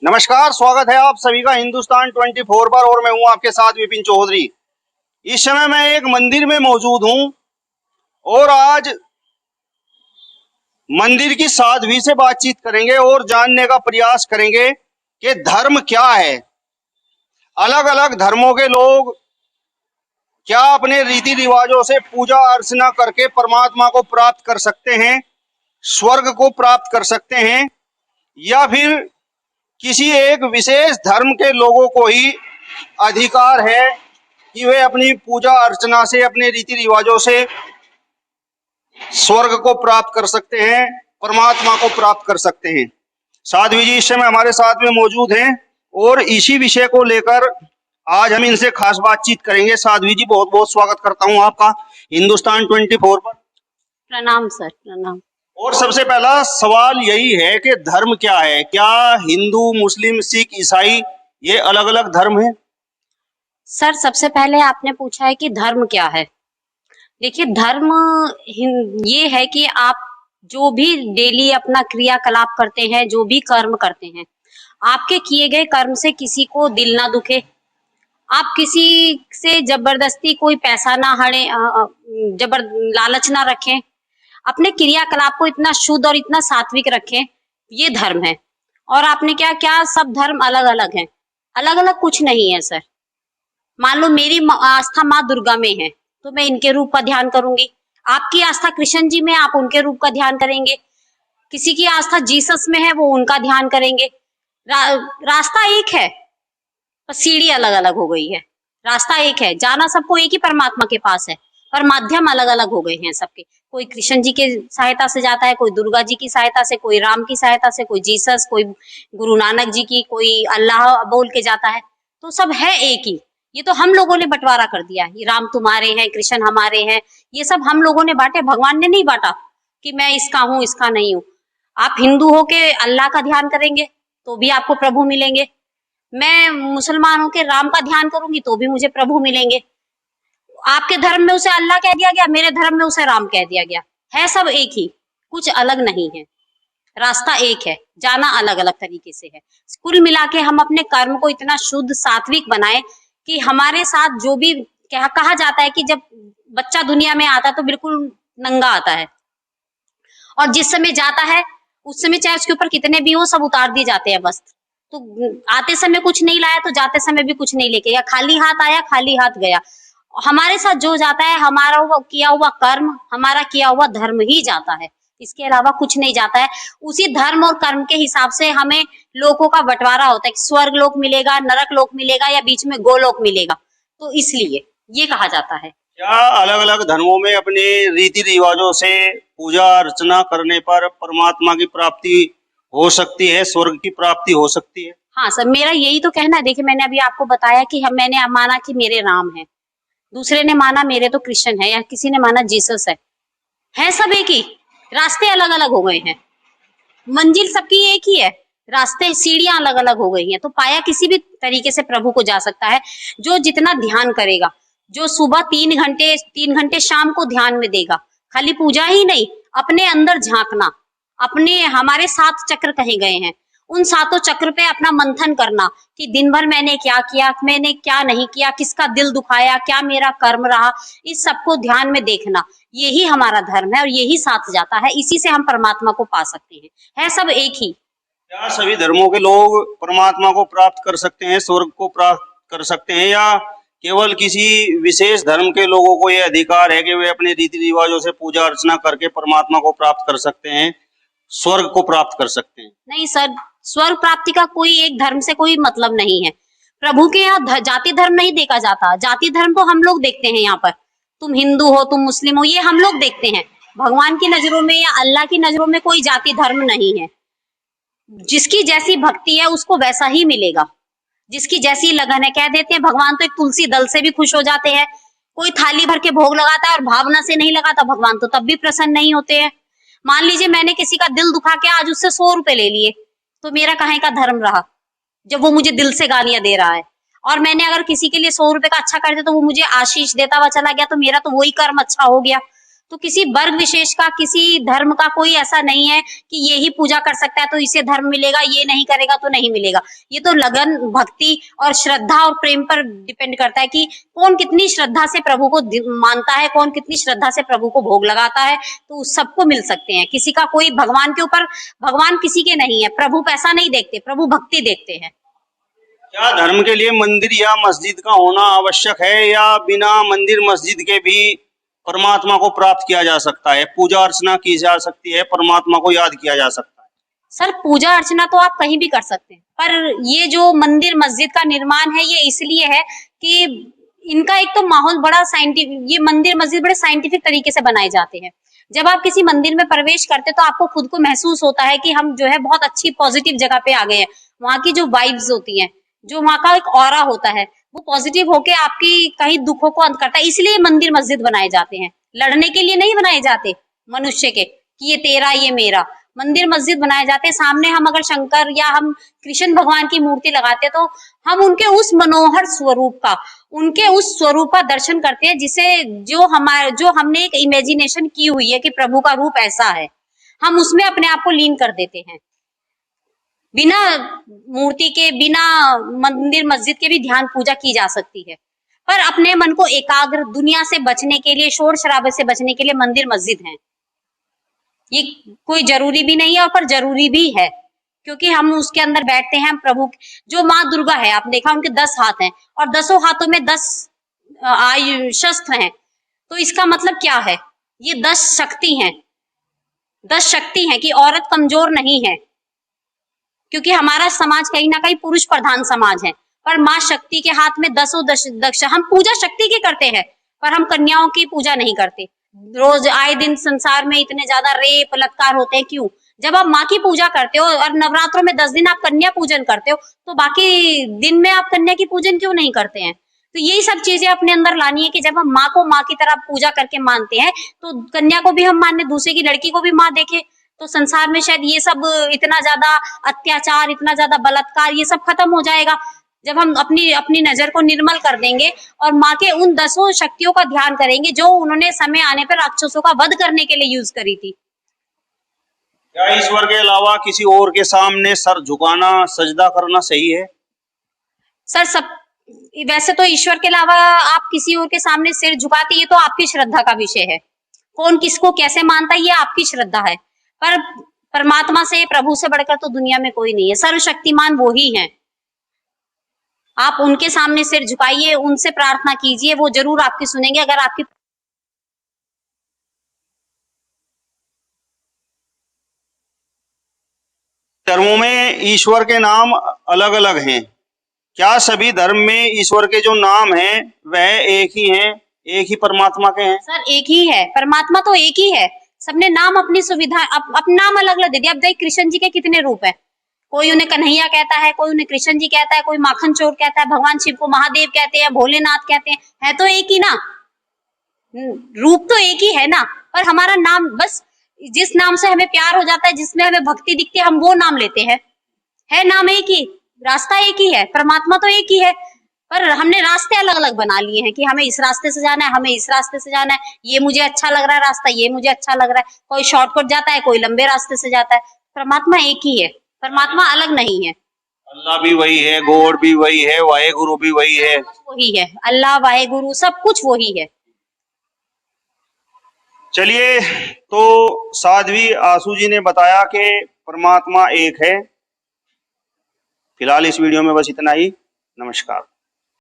नमस्कार, स्वागत है आप सभी का हिंदुस्तान 24 पर और मैं हूं आपके साथ विपिन चौधरी। इस समय मैं एक मंदिर में मौजूद हूं और आज मंदिर की साध्वी से बातचीत करेंगे और जानने का प्रयास करेंगे कि धर्म क्या है। अलग अलग धर्मों के लोग क्या अपने रीति रिवाजों से पूजा अर्चना करके परमात्मा को प्राप्त कर सकते हैं, स्वर्ग को प्राप्त कर सकते हैं, या फिर किसी एक विशेष धर्म के लोगों को ही अधिकार है कि वे अपनी पूजा अर्चना से, अपने रीति रिवाजों से स्वर्ग को प्राप्त कर सकते हैं, परमात्मा को प्राप्त कर सकते हैं। साध्वी जी इस समय हमारे साथ में मौजूद हैं और इसी विषय को लेकर आज हम इनसे खास बातचीत करेंगे। साध्वी जी, बहुत बहुत स्वागत करता हूं आपका हिंदुस्तान 24 पर। प्रणाम सर, प्रणाम। और सबसे पहला सवाल यही है कि धर्म क्या है? क्या हिंदू, मुस्लिम, सिख, ईसाई ये अलग अलग धर्म हैं? सर, सबसे पहले आपने पूछा है कि धर्म क्या है। देखिए, धर्म ये है कि आप जो भी डेली अपना क्रियाकलाप करते हैं, जो भी कर्म करते हैं, आपके किए गए कर्म से किसी को दिल ना दुखे, आप किसी से जबरदस्ती कोई पैसा ना हड़े, लालच ना रखें, अपने क्रियाकलाप को इतना शुद्ध और इतना सात्विक रखें, ये धर्म है। और आपने क्या क्या सब धर्म अलग अलग हैं? अलग अलग कुछ नहीं है सर। मान लो मेरी आस्था माँ दुर्गा में है तो मैं इनके रूप का ध्यान करूंगी, आपकी आस्था कृष्ण जी में, आप उनके रूप का ध्यान करेंगे, किसी की आस्था जीसस में है वो उनका ध्यान करेंगे। रास्ता एक है, पर सीढ़ी अलग अलग हो गई है। रास्ता एक है, जाना सबको एक ही परमात्मा के पास है, पर माध्यम अलग अलग हो गए हैं सबके। कोई कृष्ण जी के सहायता से जाता है, कोई दुर्गा जी की सहायता से, कोई राम की सहायता से, कोई जीसस, कोई गुरु नानक जी की, कोई अल्लाह बोल के जाता है। तो सब है एक ही। ये तो हम लोगों ने बंटवारा कर दिया है। राम तुम्हारे हैं, कृष्ण हमारे हैं, ये सब हम लोगों ने बांटे, भगवान ने नहीं बांटा कि मैं इसका हूं इसका नहीं हूं। आप हिंदू हो के अल्लाह का ध्यान करेंगे तो भी आपको प्रभु मिलेंगे, मैं मुसलमान हो के राम का ध्यान करूंगी तो भी मुझे प्रभु मिलेंगे। आपके धर्म में उसे अल्लाह कह दिया गया, मेरे धर्म में उसे राम कह दिया गया, है सब एक ही, कुछ अलग नहीं है। रास्ता एक है, जाना अलग अलग तरीके से है। कुल मिला के हम अपने कर्म को इतना शुद्ध सात्विक बनाए कि हमारे साथ जो भी कहा जाता है कि जब बच्चा दुनिया में आता है तो बिल्कुल नंगा आता है, और जिस समय जाता है उस समय चाहे उसके ऊपर कितने भी हो सब उतार दिए जाते हैं वस्त्र। तो आते समय कुछ नहीं लाया तो जाते समय भी कुछ नहीं लेके गया, खाली हाथ आया खाली हाथ गया। हमारे साथ जो जाता है हमारा वो किया हुआ कर्म, हमारा किया हुआ धर्म ही जाता है, इसके अलावा कुछ नहीं जाता है। उसी धर्म और कर्म के हिसाब से हमें लोकों का बंटवारा होता है कि स्वर्ग लोक मिलेगा, नरक लोक मिलेगा, या बीच में गोलोक मिलेगा। तो इसलिए ये कहा जाता है। क्या अलग अलग धर्मों में अपने रीति रिवाजों से पूजा अर्चना करने पर परमात्मा की प्राप्ति हो सकती है, स्वर्ग की प्राप्ति हो सकती है? हाँ सर, मेरा यही तो कहना है। देखिए, मैंने अभी आपको बताया कि मैंने माना कि मेरे राम है, दूसरे ने माना मेरे तो कृष्ण है, या किसी ने माना जीसस है सब एक ही, रास्ते अलग अलग हो गए हैं, मंजिल सबकी एक ही है, रास्ते सीढ़ियां अलग अलग हो गई हैं। तो पाया किसी भी तरीके से प्रभु को जा सकता है, जो जितना ध्यान करेगा, जो सुबह 3 घंटे शाम को ध्यान में देगा, खाली पूजा ही नहीं, अपने अंदर झांकना, अपने हमारे 7 चक्र कहे गए हैं, उन 7 चक्र पे अपना मंथन करना कि दिन भर मैंने क्या किया, मैंने क्या नहीं किया, किसका दिल दुखाया, क्या मेरा कर्म रहा, इस सबको ध्यान में देखना, यही हमारा धर्म है और यही साथ जाता है। इसी से हम परमात्मा को पा सकते हैं, है सब एक ही। क्या सभी धर्मों के लोग परमात्मा को प्राप्त कर सकते हैं, स्वर्ग को प्राप्त कर सकते हैं, या केवल किसी विशेष धर्म के लोगों को यह अधिकार है कि वे अपने रीति रिवाजों से पूजा अर्चना करके परमात्मा को प्राप्त कर सकते हैं, स्वर्ग को प्राप्त कर सकते हैं? नहीं सर, स्वर्ग प्राप्ति का कोई एक धर्म से कोई मतलब नहीं है। प्रभु के यहाँ जाति धर्म नहीं देखा जाता। जाति धर्म तो हम लोग देखते हैं यहाँ पर, तुम हिंदू हो, तुम मुस्लिम हो, ये हम लोग देखते हैं। भगवान की नजरों में या अल्लाह की नजरों में कोई जाति धर्म नहीं है। जिसकी जैसी भक्ति है उसको वैसा ही मिलेगा, जिसकी जैसी लगन है। कह देते हैं भगवान तो एक तुलसी दल से भी खुश हो जाते हैं। कोई थाली भर के भोग लगाता है और भावना से नहीं लगाता, भगवान तो तब भी प्रसन्न नहीं होते हैं। मान लीजिए मैंने किसी का दिल दुखा के आज उससे 100 रुपए ले लिए, तो मेरा कहीं का धर्म रहा जब वो मुझे दिल से गालियां दे रहा है। और मैंने अगर किसी के लिए 100 रुपए का अच्छा कर दिया तो वो मुझे आशीष देता हुआ चला गया, तो मेरा तो वही कर्म अच्छा हो गया। तो किसी वर्ग विशेष का, किसी धर्म का कोई ऐसा नहीं है कि ये ही पूजा कर सकता है तो इसे धर्म मिलेगा, ये नहीं करेगा तो नहीं मिलेगा। ये तो लगन, भक्ति और श्रद्धा और प्रेम पर डिपेंड करता है कि कौन कितनी श्रद्धा से प्रभु को मानता है, कौन कितनी श्रद्धा से प्रभु को भोग लगाता है, तो सबको मिल सकते हैं। किसी का कोई भगवान के ऊपर, भगवान किसी के नहीं है, प्रभु पैसा नहीं देखते, प्रभु भक्ति देखते हैं। क्या धर्म के लिए मंदिर या मस्जिद का होना आवश्यक है, या बिना मंदिर मस्जिद के भी परमात्मा को प्राप्त किया जा सकता है, पूजा अर्चना की जा सकती है, परमात्मा को याद किया जा सकता है? सर पूजा अर्चना तो आप कहीं भी कर सकते हैं, पर ये जो मंदिर मस्जिद का निर्माण है ये इसलिए है कि इनका एक तो माहौल बड़ा साइंटिफिक, ये मंदिर मस्जिद बड़े साइंटिफिक तरीके से बनाए जाते हैं। जब आप किसी मंदिर में प्रवेश करते तो आपको खुद को महसूस होता है कि हम जो है बहुत अच्छी पॉजिटिव जगह पे आ गए हैं। वहां की जो वाइब्स होती हैं, जो वहां का एक ऑरा होता है, वो पॉजिटिव होके आपकी कहीं दुखों को अंत करता है। इसलिए मंदिर मस्जिद बनाए जाते हैं, लड़ने के लिए नहीं बनाए जाते मनुष्य के कि ये तेरा ये मेरा। मंदिर मस्जिद बनाए जाते हैं, सामने हम अगर शंकर या हम कृष्ण भगवान की मूर्ति लगाते तो हम उनके उस मनोहर स्वरूप का, उनके उस स्वरूप का दर्शन करते हैं जिसे जो हमने एक इमेजिनेशन की हुई है कि प्रभु का रूप ऐसा है, हम उसमें अपने आप को लीन कर देते हैं। बिना मूर्ति के, बिना मंदिर मस्जिद के भी ध्यान पूजा की जा सकती है, पर अपने मन को एकाग्र, दुनिया से बचने के लिए, शोर शराबे से बचने के लिए मंदिर मस्जिद हैं। ये कोई जरूरी भी नहीं है और पर जरूरी भी है, क्योंकि हम उसके अंदर बैठते हैं प्रभु। जो माँ दुर्गा है, आप देखा उनके 10 हाथ हैं और 10 हाथों में 10 शस्त्र हैं, तो इसका मतलब क्या है? ये 10 शक्ति हैं, 10 शक्ति हैं कि औरत कमजोर नहीं है, क्योंकि हमारा समाज कहीं ना कहीं पुरुष प्रधान समाज है। पर माँ शक्ति के हाथ में 10 दक्ष। हम पूजा शक्ति की करते हैं पर हम कन्याओं की पूजा नहीं करते। रोज आए दिन संसार में इतने ज्यादा रेप बलात्कार होते हैं, क्यों? जब आप माँ की पूजा करते हो और नवरात्रों में 10 दिन आप कन्या पूजन करते हो, तो बाकी दिन में आप कन्या की पूजन क्यों नहीं करते हैं? तो यही सब चीजें अपने अंदर लानी है कि जब हम माँ को माँ की तरह पूजा करके मानते हैं तो कन्या को भी हम माने, दूसरे की लड़की को भी माँ देखे, तो संसार में शायद ये सब इतना ज्यादा अत्याचार, इतना ज्यादा बलात्कार, ये सब खत्म हो जाएगा जब हम अपनी नजर को निर्मल कर देंगे और माँ के उन 10 शक्तियों का ध्यान करेंगे जो उन्होंने समय आने पर राक्षसों का वध करने के लिए यूज करी थी। क्या ईश्वर के अलावा किसी और के सामने सर झुकाना, सजदा करना सही है? सर वैसे तो ईश्वर के अलावा आप किसी और के सामने सिर झुकाते, ये तो आपकी श्रद्धा का विषय है। कौन किसको कैसे मानता है ये आपकी श्रद्धा है, पर परमात्मा से, प्रभु से बढ़कर तो दुनिया में कोई नहीं है। सर्वशक्तिमान वो ही है। आप उनके सामने सिर झुकाइए, उनसे प्रार्थना कीजिए, वो जरूर आपकी सुनेंगे। अगर आपकी धर्मों में ईश्वर के नाम अलग अलग हैं, क्या सभी धर्म में ईश्वर के जो नाम हैं वह एक ही हैं, एक ही परमात्मा के हैं? सर एक ही है, परमात्मा तो एक ही है। सबने नाम अपनी सुविधा, अपना नाम अलग अलग दे दिया। अब देखिए कृष्ण जी के कितने रूप है, कोई उन्हें कन्हैया कहता है, कोई उन्हें कृष्ण जी कहता है, कोई माखन चोर कहता है, भगवान शिव को महादेव कहते हैं, भोलेनाथ कहते हैं। है तो एक ही ना, रूप तो एक ही है ना, पर हमारा नाम, बस जिस नाम से हमें प्यार हो जाता है, जिसमें हमें भक्ति दिखती है, हम वो नाम लेते हैं। है नाम एक ही, रास्ता एक ही है, परमात्मा तो एक ही है, पर हमने रास्ते अलग अलग बना लिए हैं कि हमें इस रास्ते से जाना है, हमें इस रास्ते से जाना है, ये मुझे अच्छा लग रहा है रास्ता, ये मुझे अच्छा लग रहा है। कोई शॉर्टकट जाता है, कोई लंबे रास्ते से जाता है। परमात्मा एक ही है, परमात्मा अलग नहीं है। अल्लाह भी वही है, गॉड भी वही है, वाहेगुरु भी वही है, वही है, अल्लाह वाहेगुरु सब कुछ वही है। चलिए, तो साध्वी आशु जी ने बताया कि परमात्मा एक है। फिलहाल इस वीडियो में बस इतना ही। नमस्कार।